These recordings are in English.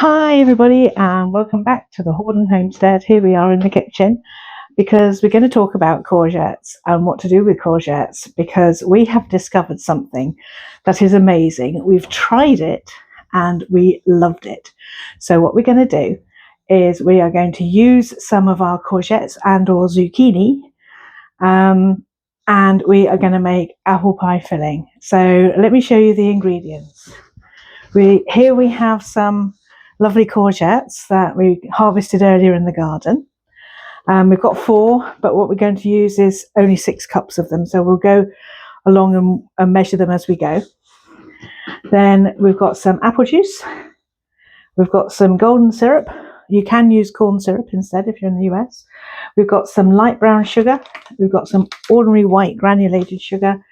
Hi everybody and welcome back to the Hordon Homestead. Here we are in the kitchen because we're going to talk about courgettes and what to do with courgettes, because we have discovered something that is amazing. We've tried it and we loved it. So what we're going to do is we are going to use some of our courgettes and or zucchini and we are going to make apple pie filling. So let me show you the ingredients. Here we have some lovely courgettes that we harvested earlier in the garden. We've got 4, but what we're going to use is only 6 cups of them. So we'll go along and measure them as we go. Then we've got some apple juice. We've got some golden syrup. You can use corn syrup instead if you're in the US. We've got some light brown sugar. We've got some ordinary white granulated sugar,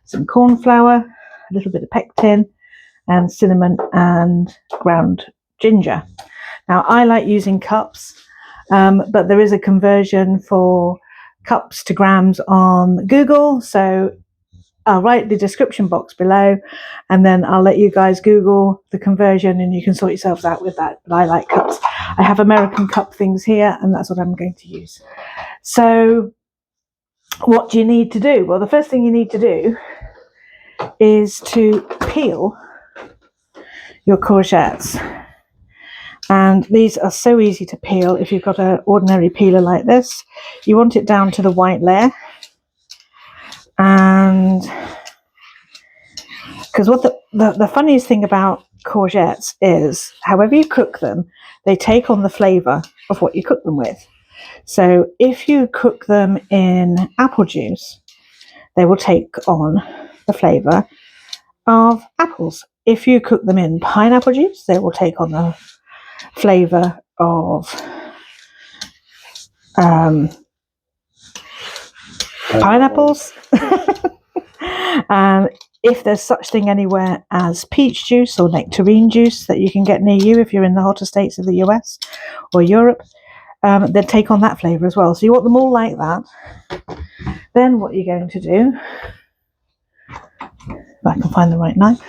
some corn flour, a little bit of pectin, and cinnamon and ground ginger. Now I like using cups, but there is a conversion for cups to grams on Google, so I'll write the description box below and then I'll let you guys Google the conversion and you can sort yourselves out with that. But I like cups. I have American cup things here and that's what I'm going to use. So what do you need to do? Well, the first thing you need to do is to peel your courgettes. And these are so easy to peel if you've got an ordinary peeler like this. You want it down to the white layer. And because what the funniest thing about courgettes is, however you cook them, they take on the flavour of what you cook them with. So if you cook them in apple juice, they will take on the flavour of apples. If you cook them in pineapple juice, they will take on the flavour of pineapples. If there's such thing anywhere as peach juice or nectarine juice that you can get near you if you're in the hotter states of the US or Europe, then take on that flavour as well. So you want them all like that. Then what you're going to do, if I can find the right knife.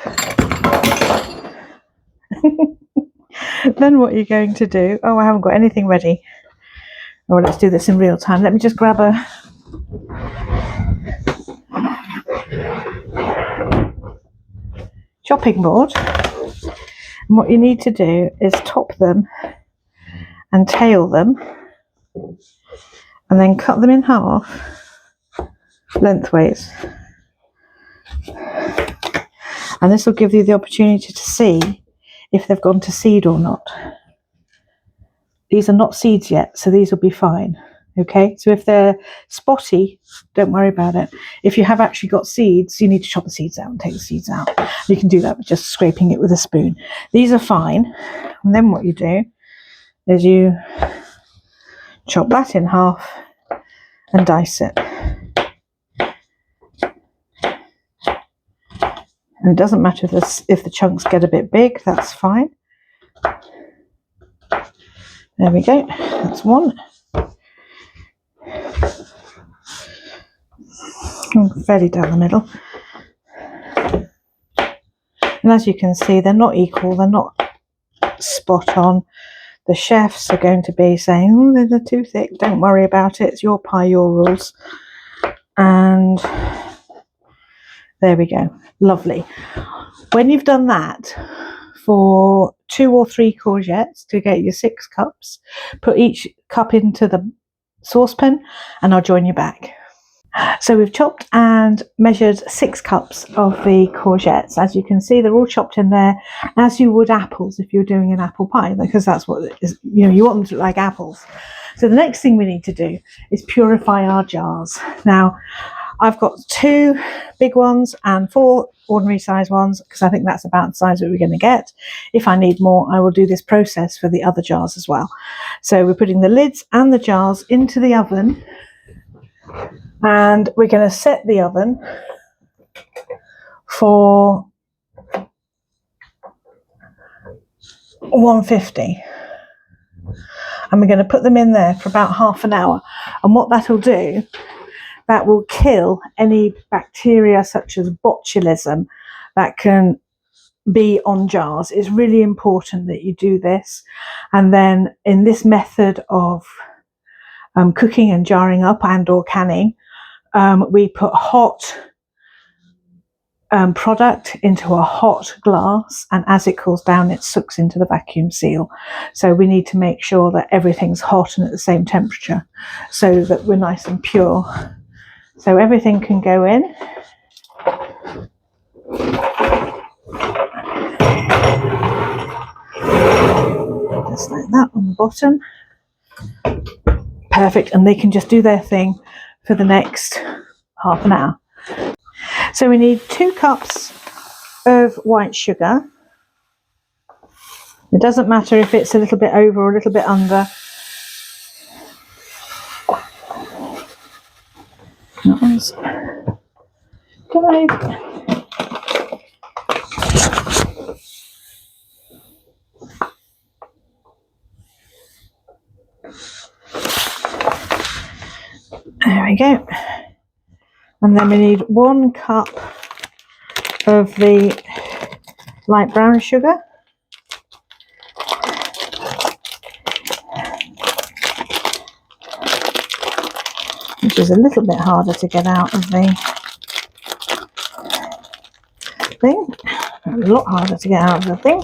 Then what you're going to do, I haven't got anything ready. Oh, let's do this in real time. Let me just grab a chopping board. And what you need to do is top them and tail them and then cut them in half lengthways. And this will give you the opportunity to see if they've gone to seed or not. These are not seeds yet, so these will be fine. Okay, so if they're spotty, don't worry about it. If you have actually got seeds, you need to chop the seeds out and take the seeds out. You can do that with just scraping it with a spoon. These are fine. And then what you do is you chop that in half and dice it. And it doesn't matter if the chunks get a bit big, that's fine. There we go, that's one. Fairly down the middle. And as you can see, they're not equal, they're not spot on. The chefs are going to be saying, oh, they're too thick, don't worry about it, it's your pie, your rules. And there we go, lovely. When you've done that for 2 or 3 courgettes to get your 6 cups, put each cup into the saucepan and I'll join you back. So we've chopped and measured 6 cups of the courgettes. As you can see, they're all chopped in there as you would apples if you're doing an apple pie, because that's what it is, you want them to look like apples. So the next thing we need to do is purify our jars. Now I've got 2 big ones and 4 ordinary size ones because I think that's about the size that we're going to get. If I need more, I will do this process for the other jars as well. So we're putting the lids and the jars into the oven and we're going to set the oven for 150. And we're going to put them in there for about half an hour. And what that'll do, that will kill any bacteria such as botulism that can be on jars. It's really important that you do this. And then in this method of cooking and jarring up and or canning, we put hot product into a hot glass, and as it cools down it sucks into the vacuum seal. So we need to make sure that everything's hot and at the same temperature so that we're nice and pure. So everything can go in. Just like that on the bottom. Perfect, and they can just do their thing for the next half an hour. So we need 2 cups of white sugar. It doesn't matter if it's a little bit over or a little bit under. That one's dried. There we go. And then we need 1 cup of the light brown sugar. Which is a little bit harder to get out of the thing. A lot harder to get out of the thing.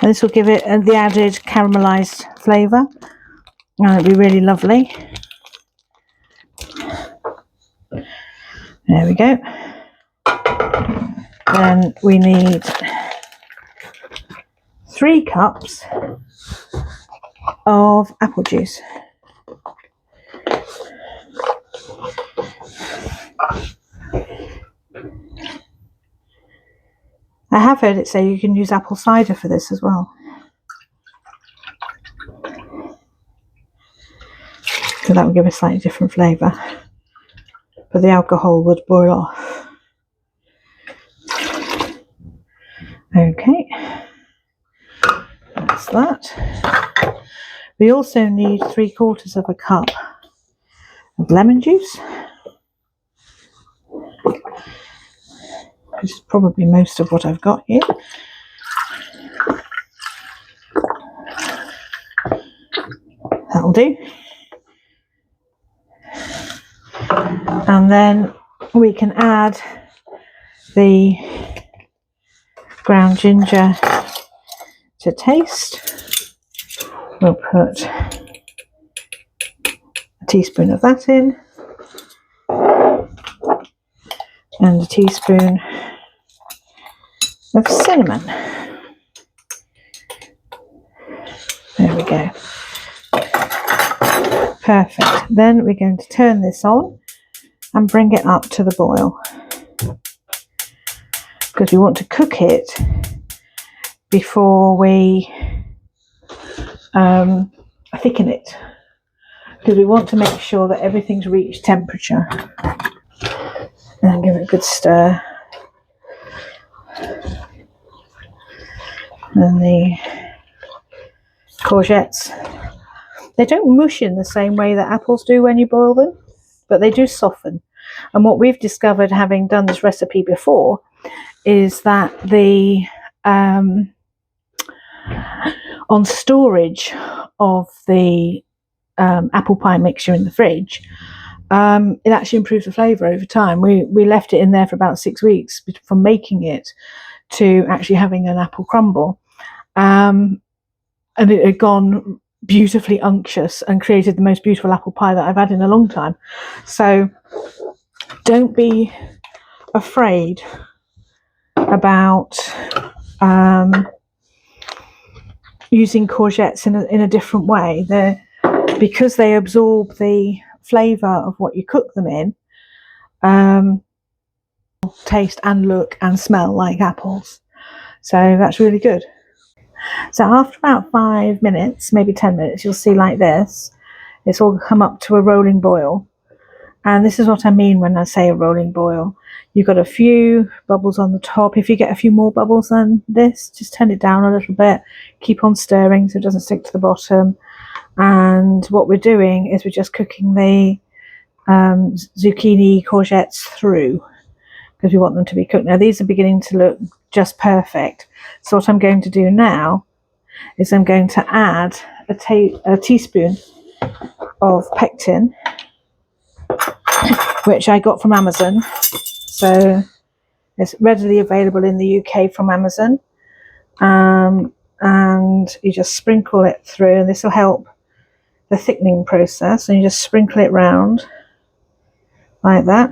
And this will give it the added caramelized flavour. And it'll be really lovely. There we go. Then we need 3 cups of apple juice. I have heard it say you can use apple cider for this as well. So that would give a slightly different flavour. But the alcohol would boil off. Okay. That's that. We also need 3/4 of a cup of lemon juice. Which is probably most of what I've got here. That'll do. And then we can add the ground ginger to taste. We'll put a teaspoon of that in. And a teaspoon of cinnamon. There we go. Perfect. Then we're going to turn this on and bring it up to the boil. Because we want to cook it before we thicken it. Because we want to make sure that everything's reached temperature. And give it a good stir. And the courgettes, they don't mush in the same way that apples do when you boil them, but they do soften. And what we've discovered, having done this recipe before, is that the on storage of the apple pie mixture in the fridge, it actually improves the flavour over time. We left it in there for about 6 weeks from making it to actually having an apple crumble, and it had gone beautifully unctuous and created the most beautiful apple pie that I've had in a long time. So don't be afraid about using courgettes in a different way. Because they absorb the flavour of what you cook them in, taste and look and smell like apples. So that's really good. So after about 5 minutes, maybe 10 minutes, you'll see like this. It's all come up to a rolling boil. And this is what I mean when I say a rolling boil. You've got a few bubbles on the top. If you get a few more bubbles than this, just turn it down a little bit. Keep on stirring so it doesn't stick to the bottom. And what we're doing is we're just cooking the zucchini courgettes through, because we want them to be cooked. Now these are beginning to look just perfect. So what I'm going to do now is I'm going to add a teaspoon of pectin, which I got from Amazon. So it's readily available in the UK from Amazon. And you just sprinkle it through, and this will help the thickening process. And you just sprinkle it round like that.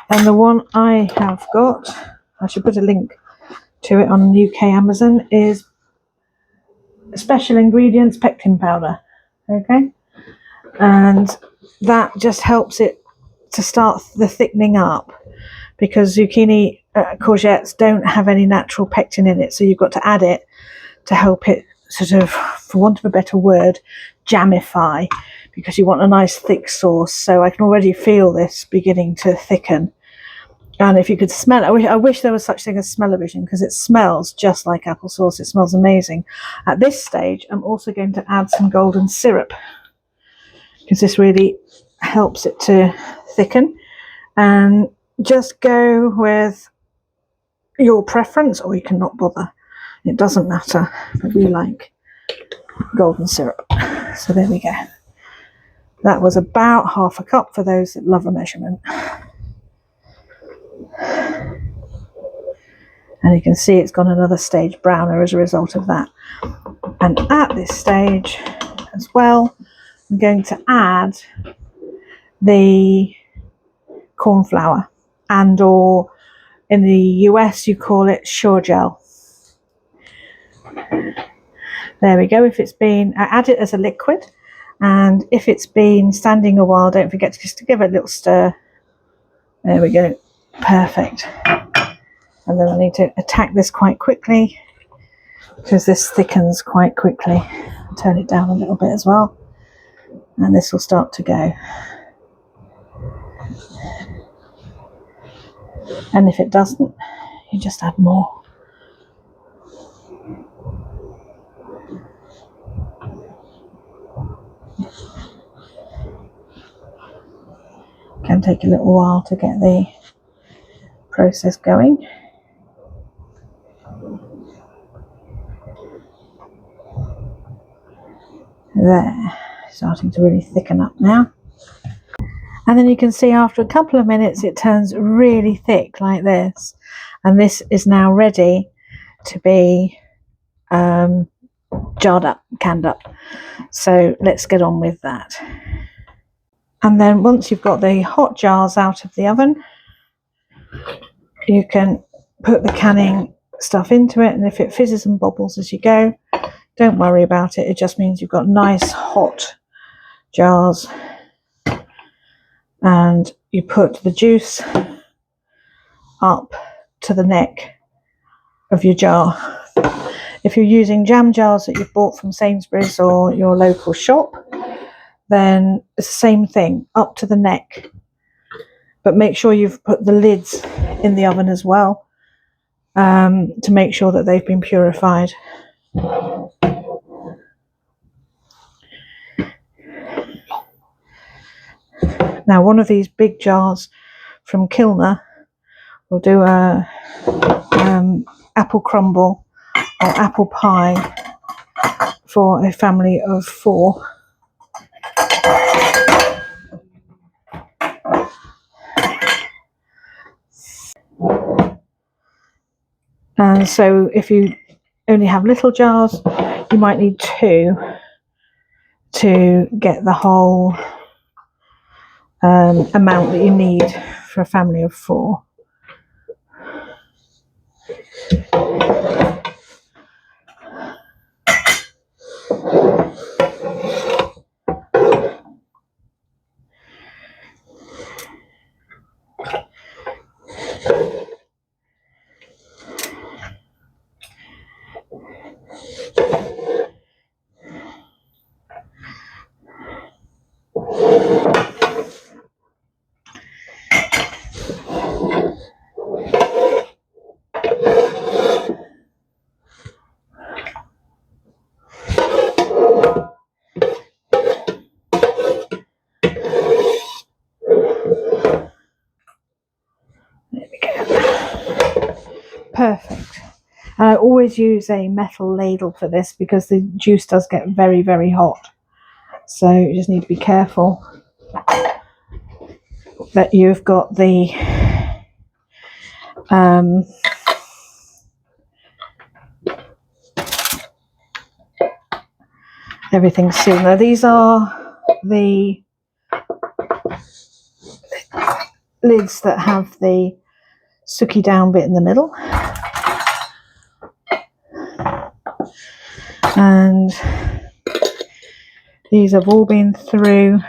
And the one I have got, I should put a link to it on UK Amazon, is special ingredients pectin powder. Okay, and that just helps it to start the thickening up, because zucchini courgettes don't have any natural pectin in it, so you've got to add it to help it sort of, for want of a better word, jamify, because you want a nice thick sauce. So I can already feel this beginning to thicken. And if you could smell it, I wish there was such thing as smell-o-vision, because it smells just like applesauce. It smells amazing. At this stage, I'm also going to add some golden syrup, because this really helps it to thicken. And just go with your preference, or you can not bother. It doesn't matter, but we like golden syrup. So there we go. That was about half a cup for those that love a measurement. And you can see it's gone another stage browner as a result of that. And at this stage as well, I'm going to add the corn flour, and or in the US you call it shore gel. There we go. If it's been, I add it as a liquid, and if it's been standing a while, don't forget to just give it a little stir. There we go. Perfect. And then I need to attack this quite quickly, because this thickens quite quickly. Turn it down a little bit as well, and this will start to go. And if it doesn't, you just add more. It can take a little while to get the process going. There, starting to really thicken up now. And then you can see after a couple of minutes it turns really thick like this, and this is now ready to be jarred up, canned up. So let's get on with that. And then once you've got the hot jars out of the oven, you can put the canning stuff into it, and if it fizzes and bobbles as you go, don't worry about it. It just means you've got nice hot jars, and you put the juice up to the neck of your jar. If you're using jam jars that you've bought from Sainsbury's or your local shop, then it's the same thing, up to the neck. But make sure you've put the lids in the oven as well, to make sure that they've been purified. Now, one of these big jars from Kilner will do a apple crumble or apple pie for a family of 4. And so if you only have little jars, you might need 2 to get the whole amount that you need for a family of 4. perfect. And I always use a metal ladle for this because the juice does get very, very hot. So you just need to be careful that you've got the everything sealed. Now these are the lids that have the sooky down bit in the middle, and these have all been through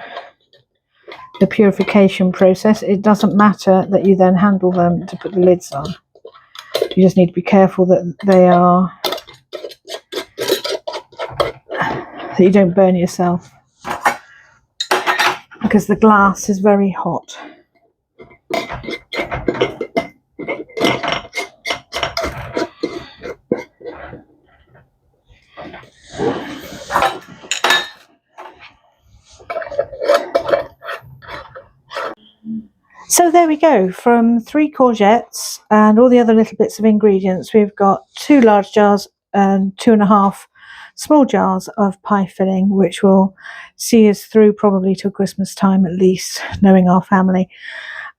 the purification process. It doesn't matter that you then handle them to put the lids on. You just need to be careful that that you don't burn yourself, because the glass is very hot. So there we go. From 3 courgettes and all the other little bits of ingredients, we've got 2 large jars and 2.5 small jars of pie filling, which will see us through probably till Christmas time at least, knowing our family.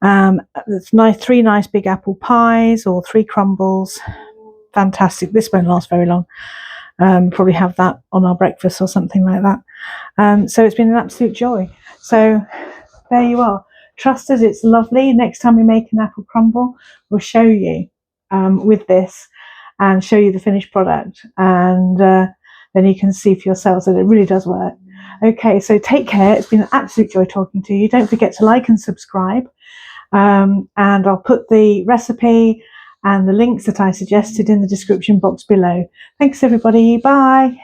There's 3 nice big apple pies or 3 crumbles. Fantastic. This won't last very long. Probably have that on our breakfast or something like that. So it's been an absolute joy. So there you are. Trust us, it's lovely. Next time we make an apple crumble, we'll show you with this and show you the finished product, and then you can see for yourselves that it really does work. Okay, so take care. It's been an absolute joy talking to you. Don't forget to like and subscribe, and I'll put the recipe and the links that I suggested in the description box below. Thanks everybody. Bye.